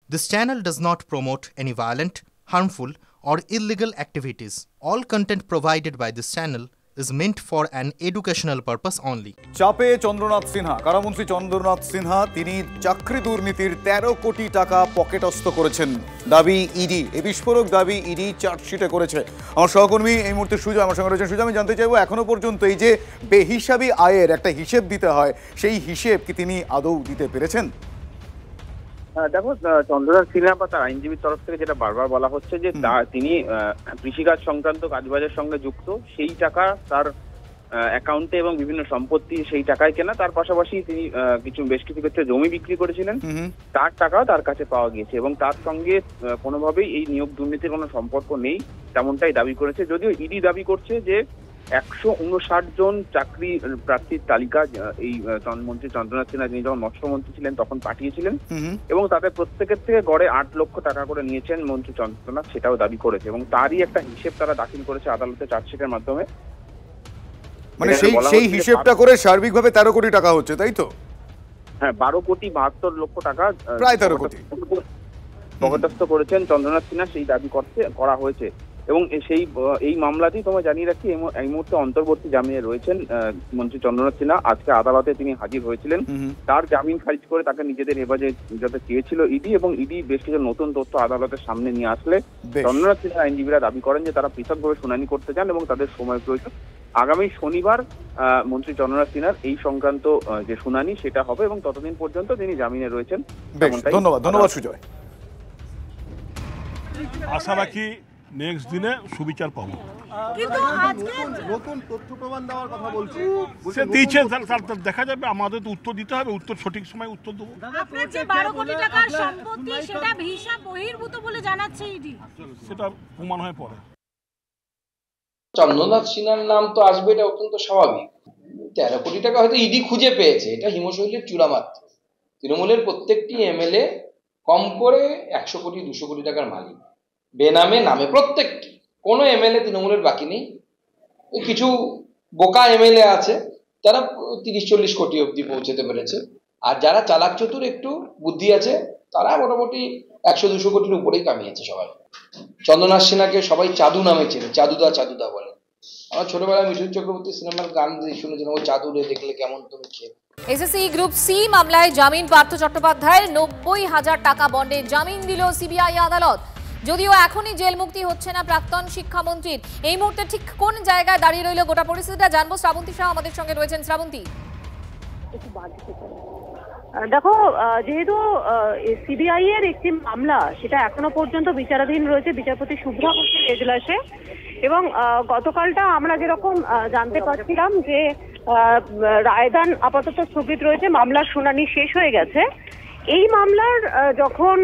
This channel does not promote any violent, harmful, or illegal activities. All content provided by this channel is meant for an educational purpose only. চাপে চন্দ্রনাথ সিনহা, কারামন্ত্রী চন্দ্রনাথ সিনহা তিনি চাকরি দুর্নীতির 13 কোটি টাকা পকেটস্থ করেছেন দাবি ইডি। এই বিস্ফোরক দাবি ইডি চার্জশিটে করেছে। আমার সহকর্মী এই মুহূর্তে সুজয় আমার সঙ্গে রয়েছেন। সুজয়, আমি জানতে চাইবো এখনো পর্যন্ত এই যে বেহিসাবি আয়ের একটা হিসেব দিতে হয়, সেই হিসেব কি তিনি আদৌ দিতে পেরেছেন? দেখো, চন্দ্রনাথ সিনহা বা তার আইনজীবীর তরফ থেকে যেটা বারবার বলা হচ্ছে যে তিনি কৃষিকাজ সংক্রান্ত কাজবাজের সঙ্গে যুক্ত, সেই টাকা তার অ্যাকাউন্টে এবং বিভিন্ন সম্পত্তি সেই টাকায় কেনা, তার পাশাপাশি তিনি বেশ কিছু ক্ষেত্রে জমি বিক্রি করেছিলেন, তার টাকাও তার কাছে পাওয়া গিয়েছে এবং তার সঙ্গে কোনোভাবেই এই নিয়োগ দুর্নীতির কোনো সম্পর্ক নেই তেমনটাই দাবি করেছে। যদিও ইডি দাবি করছে যে 159 জন চাকরি প্রার্থীর তালিকা এই মন্ত্রী চন্দ্রনাথ সিনহা তিনি যখন মৎস্যমন্ত্রী ছিলেন তখন পাঠিয়েছিলেন এবং তাদের প্রত্যেকের থেকে গড়ে 8 লক্ষ টাকা করে নিয়েছেন মন্ত্রী চন্দ্রনাথ, সেটাও দাবি করেছে এবং তারই একটা হিসেব তারা দাখিল করেছে আদালতে চার্জশিটের মাধ্যমে। মানে সেই হিসেবটা করে সার্বিকভাবে 13 কোটি টাকা হচ্ছে, তাই তো? হ্যাঁ, 12,72 লক্ষ টাকা প্রায় 13 কোটি পকেটস্থ করেছেন চন্দ্রনাথ সিনহা, সেই দাবি করা হয়েছে। এবং এই মামলাতেই তোমায় জানিয়ে রাখি এই মুহূর্তে অন্তর্বর্তী জামিনে রয়েছেন মন্ত্রী চন্দ্রনাথ সিনহা। আজকে আদালতে তিনি হাজির হয়েছিলেন। তার জামিন খারিজ করে তাকে নিজেদের হেফাজতে চেয়েছিল ইডি এবং ইডি বেশ কিছু নতুন তথ্য আদালতের সামনে নিয়ে আসলে চন্দ্রনাথ সিনহার আইনজীবীরা দাবি করেন যে তারা পৃথকভাবে শুনানি করতে চান এবং তাদের সময় প্রয়োজন। আগামী শনিবার মন্ত্রী চন্দ্রনাথ সিনহার এই সংক্রান্ত যে শুনানি সেটা হবে এবং ততদিন পর্যন্ত তিনি জামিনে রয়েছেন। ধন্যবাদ সুজয়। আশা রাখি নেক্সট দিনে সুবিচার পাবো। কিন্তু আজকে নতুন তথ্য প্রমাণ দেওয়ার কথা বলছি, সে দিয়েছে, দেখা যাবে। আমাদের তো উত্তর দিতে হবে, উত্তর সঠিক সময় উত্তর দেবো। আপনার যে 12 কোটি টাকার সম্পত্তি সেটা হিসাব বহির্ভূত বলে জানাচ্ছে ইডি, সেটা প্রমাণ হয়ে পড়ে। চন্দ্রনাথ সিনহার নাম তো আসবে, এটা অত্যন্ত স্বাভাবিক। 13 কোটি টাকা হয়তো ইডি খুঁজে পেয়েছে, এটা হিমশৈলের চূড়া মাত্র। তৃণমূলের প্রত্যেকটি এমএলএ কম করে 100 কোটি 200 কোটি টাকার মালিক, বেনামে নামে প্রত্যেকটি। কোনো এমএলএ তৃণমূলের বাকি নেই। কিছু বোকা এমএলএ আছে, তারা 30-40 কোটি অব্দি পৌঁছতে পেরেছে। আর যারা চালাক চতুর, একটু বুদ্ধি আছে, তারা মোটামুটি 100-200 কোটির উপরেই কামিয়েছে সবাই। চন্দ্রনাথ সিনহাকে সবাই চাদু নামে চেনে, চাদুদা বলে। আমার ছোটবেলায় মিঠুন চক্রবর্তী সিনেমার গান শুনেছিলাম, ও চাদুরে দেখলে কেমন তুমি খেয়ে। এসএসসি গ্রুপ সি মামলায় জামিন পার্থ চট্টোপাধ্যায়ের 90,000 টাকা বন্ডে জামিন দিল সিবিআই আদালত। যদিও এখনই জেল মুক্তি হচ্ছে না প্রাক্তন শিক্ষামন্ত্রীর। এই মুহূর্তে ঠিক কোন জায়গায় দাঁড়িয়ে রইল গোটা পরিস্থিতিটা জানবো। শ্রাবন্তী শাহ আমাদের সঙ্গে রয়েছেন। শ্রাবন্তী, দেখো, যেহেতু সিবিআই এর একটি মামলা সেটা এখনো পর্যন্ত বিচারাধীন রয়েছে বিচারপতি শুভ্রা ঘোষের এজলাসে এবং গতকালটা আমরা যেরকম জানতে পারছিলাম যে রায়দান আপাতত স্থগিত রয়েছে, মামলার শুনানি শেষ হয়ে গেছে। এই মামলার যখন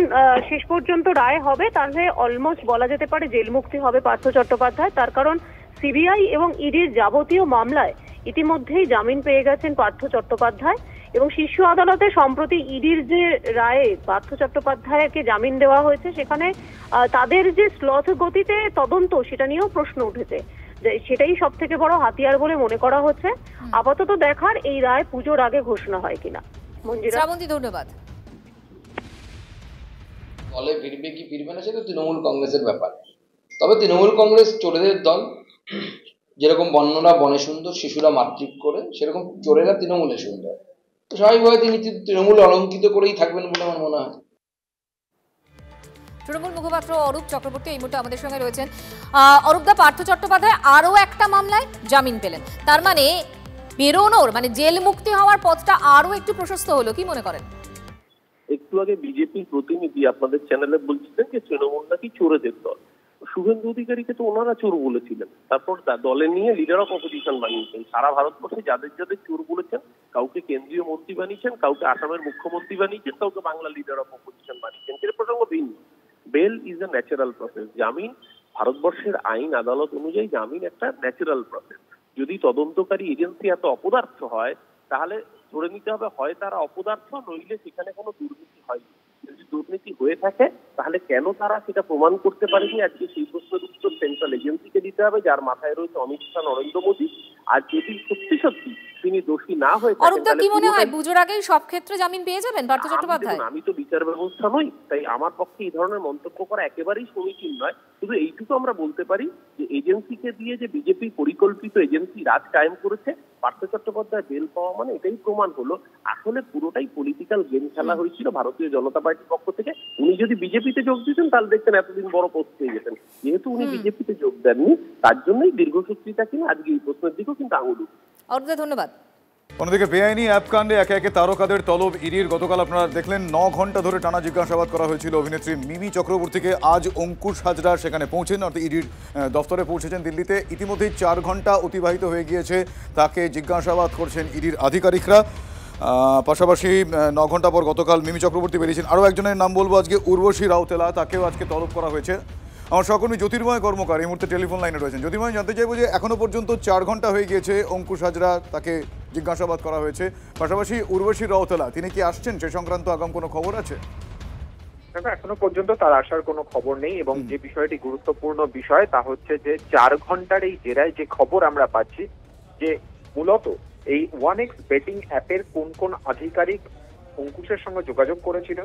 শেষ পর্যন্ত রায় হবে তাহলে অলমোস্ট বলা যেতে পারে জেল মুক্তি হবে পার্থ চট্টোপাধ্যায়। তার কারণ সিবিআই এবং ইডির যাবতীয় মামলায় ইতিমধ্যেই জামিন পেয়ে গেছেন পার্থ চট্টোপাধ্যায় এবং শীর্ষ আদালতে সম্প্রতি ইডির যে রায়ে পার্থ চট্টোপাধ্যায়কে জামিন দেওয়া হয়েছে সেখানে তাদের যে স্লথ গতিতে তদন্ত সেটা নিয়েও প্রশ্ন উঠেছে। সেটাই সব থেকে বড় হাতিয়ার বলে মনে করা হচ্ছে। আপাতত দেখার এই রায় পুজোর আগে ঘোষণা হয় কিনা। শ্রাবন্তী, ধন্যবাদ। দলে ফিরবে কি ফিরবে না সেটা তৃণমূল কংগ্রেসের ব্যাপার। তবে তৃণমূল কংগ্রেস চোরেদের দল। যেরকম বন্যরা বনে সুন্দর, শিশুরা মাতৃক করে, সেরকম চোরেরা তৃণমূলে সুন্দর। তো স্বাভাবিকভাবে তিনি তৃণমূল অলঙ্কিত করেই থাকবেন বলে আমার মনে হয়। তৃণমূল মুখপাত্র অরূপ চক্রবর্তী এই মুহূর্তে আমাদের সঙ্গে রয়েছেন। অরূপদা, পার্থ চট্টোপাধ্যায় আরও একটা মামলায় জামিন পেলেন, তার মানে বেরোনোর জেল মুক্তি হওয়ার পথটা আরও একটু প্রশস্ত হলো, কি মনে করেন? একটু আগে বিজেপির প্রতিনিধি আপনাদের চ্যানেলে বলছিলেন যে তৃণমূল নাকি চোরেদের দল। শুভেন্দু অধিকারীকে তো ওনারা চোর বলেছিলেন, তারপর দলে নিয়ে লিডার অফ অপোজিশন বানিয়েছেন। সারা ভারতবর্ষে যাদের চোর বলেছেন, কাউকে কেন্দ্রীয় মন্ত্রী বানিয়েছেন, কাউকে আসামের মুখ্যমন্ত্রী বানিয়েছেন, কাউকে বাংলা লিডার অফ অপোজিশন বানিয়েছেন। সেটা প্রসঙ্গ ভিন্ন। Bail is a natural process. জামিন ভারতবর্ষের আইন আদালত অনুযায়ী জামিন একটা ন্যাচারাল প্রসেস। যদি তদন্তকারী এজেন্সি এত অপদার্থ হয় তাহলে ধরে নিতে হবে হয় তারা অপদার্থ, নইলে সেখানে কোনো দুর্নীতি হয়নি। যদি দুর্নীতি হয়ে থাকে তাহলে কেন তারা সেটা প্রমাণ করতে পারেনি? আজকে সেই প্রশ্নের উত্তর সেন্ট্রাল এজেন্সিকে দিতে হবে, যার মাথায় রয়েছে অমিত শাহ, নরেন্দ্র মোদী। আর যদি সত্যি সত্যি তিনি দোষী না হয়ে থাকেন, অরূপদা, কি মনে হয় পুজোর আগেই সব ক্ষেত্রে জামিন পেয়ে যাবেন পার্থ চট্টোপাধ্যায়? আমি তো বিচার ব্যবস্থা নই, তাই আমার পক্ষে এই ধরনের মন্তব্য করা একেবারেই সমীচীন নয়। শুধু এইটুকু আমরা বলতে পারি যে এজেন্সিকে দিয়ে যে বিজেপি পরিকল্পিত এজেন্সি রাজ কায়েম করেছে, পার্থ চট্টোপাধ্যায় বেল পাওয়া মানে এটাই প্রমাণ হলো আসলে পুরোটাই পলিটিক্যাল গেম খেলা হয়েছিল ভারতীয় জনতা পার্টির পক্ষ থেকে। উনি যদি বিজেপিতে যোগ দিতেন তাহলে দেখতেন এতদিন বড় পোস্ট পেয়ে যেতেন। যেহেতু উনি বিজেপিতে যোগ দেননি, তার জন্যই দীর্ঘসূত্রিতা কিনা আজকে এই প্রশ্নের দিকেও কিন্তু আঙুল উঠছে। অরূপদা, ধন্যবাদ। অন্যদিকে বেআইনি অ্যাপ কাণ্ডে একে একে তারকাদের তলব ইডির। গতকাল আপনারা দেখলেন 9 ঘন্টা ধরে টানা জিজ্ঞাসাবাদ করা হয়েছিল অভিনেত্রী মিমি চক্রবর্তীকে। আজ অঙ্কুশ হাজরা সেখানে পৌঁছেন, অর্থাৎ ইডির দফতরে পৌঁছেছেন দিল্লিতে। ইতিমধ্যেই 4 ঘন্টা অতিবাহিত হয়ে গিয়েছে, তাকে জিজ্ঞাসাবাদ করছেন ইডির আধিকারিকরা। পাশাপাশি 9 ঘন্টা পর গতকাল মিমি চক্রবর্তী বেরিয়েছেন। আরও একজনের নাম বলবো আজকে, উর্বশী রাউতেলা, তাকেও আজকে তলব করা হয়েছে। আমার সহকর্মী জ্যোতির্ময় কর্মকার এই মুহূর্তে টেলিফোন লাইনে রয়েছেন। জ্যোতির্ময়, জানতে চাইবো যে এখনো পর্যন্ত 4 ঘন্টা হয়ে গিয়েছে, অঙ্কুশ হাজরা তাকে জিজ্ঞাসাবাদ করা হয়েছে, পাশাপাশি উর্বশী রাউতেলা তিনি কি আসছেন সে সংক্রান্ত আগাম কোনো খবর আছে? এখনো পর্যন্ত তার আসার কোনো খবর নেই, এবং যে বিষয়টি গুরুত্বপূর্ণ বিষয় তা হচ্ছে যে 4 ঘন্টার এই জেরায় যে খবর আমরা পাচ্ছি যে মূলত এই 1x বেটিং অ্যাপের কোন কোন আধিকারিক অঙ্কুশের সঙ্গে যোগাযোগ করেছিল,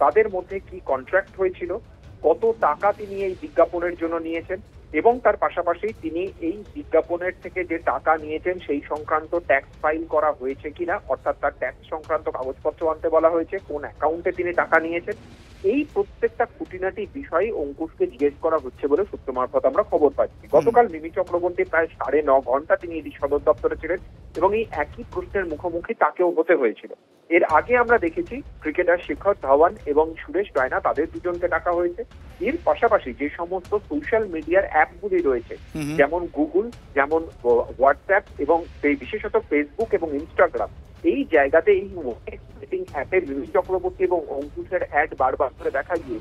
তাদের মধ্যে কি কন্ট্রাক্ট হয়েছিল, কত টাকা তিনি এই বিজ্ঞাপনের জন্য নিয়েছেন, এবং তার পাশাপাশি তিনি এই বিজ্ঞাপনের থেকে যে টাকা নিয়েছেন সেই সংক্রান্ত ট্যাক্স ফাইল করা হয়েছে কিনা, অর্থাৎ তার ট্যাক্স সংক্রান্ত কাগজপত্র আনতে বলা হয়েছে, কোন অ্যাকাউন্টে তিনি টাকা নিয়েছেন, এই প্রত্যেকটা খুঁটিনাটি বিষয়ে অঙ্কুশকে জিজ্ঞেস করা হচ্ছে বলে সূত্র মারফত আমরা খবর পাচ্ছি। গতকাল মিমি চক্রবর্তী প্রায় 9.5 ঘন্টা তিনি ইডি সদর দপ্তরে ছিলেন, এবং এই একই প্রশ্নের মুখোমুখি তাকেও হতে হয়েছিল। এর আগে আমরা দেখেছি ক্রিকেটার শিখর ধাওয়ান এবং সুরেশ রায়না, তাদের দুজনকে ডাকা হয়েছে। এর পাশাপাশি যে সমস্ত সোশ্যাল মিডিয়ার অ্যাপগুলি রয়েছে, যেমন গুগল, যেমন হোয়াটসঅ্যাপ এবং বিশেষত ফেসবুক এবং ইনস্টাগ্রাম, এই জায়গাতে এই অ্যাপের মিমি চক্রবর্তী এবং অঙ্কুশের অ্যাড বারবার করে দেখা গিয়ে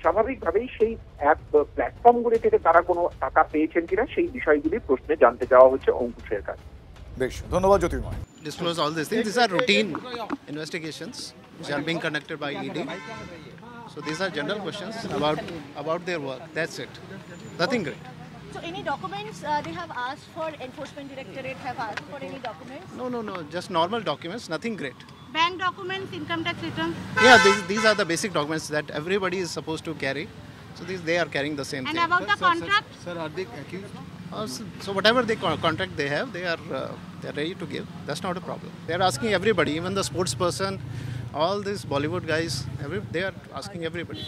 স্বাভাবিকভাবেই সেই অ্যাপ প্ল্যাটফর্মগুলি থেকে তারা কোনো টাকা পেয়েছেন কিনা সেই বিষয়গুলি প্রশ্নে জানতে চাওয়া হচ্ছে অঙ্কুশের কাছে। বেশ, ধন্যবাদ জ্যোতির্ময়। Disclose all these things. These are routine investigations which are being conducted by ED. So these are general questions about their work. That's it. Nothing great. So any documents they have asked for, Enforcement Directorate have asked for any documents? No. Just normal documents. Nothing great. Bank documents, income tax returns? Yeah, these are the basic documents that everybody is supposed to carry. So they are carrying the same and thing. And about the contract? Sir, are they accused? So whatever they contract they have, they are ready to give. That's not a problem. They are asking everybody, even the sports person, all these Bollywood guys, they are asking everybody.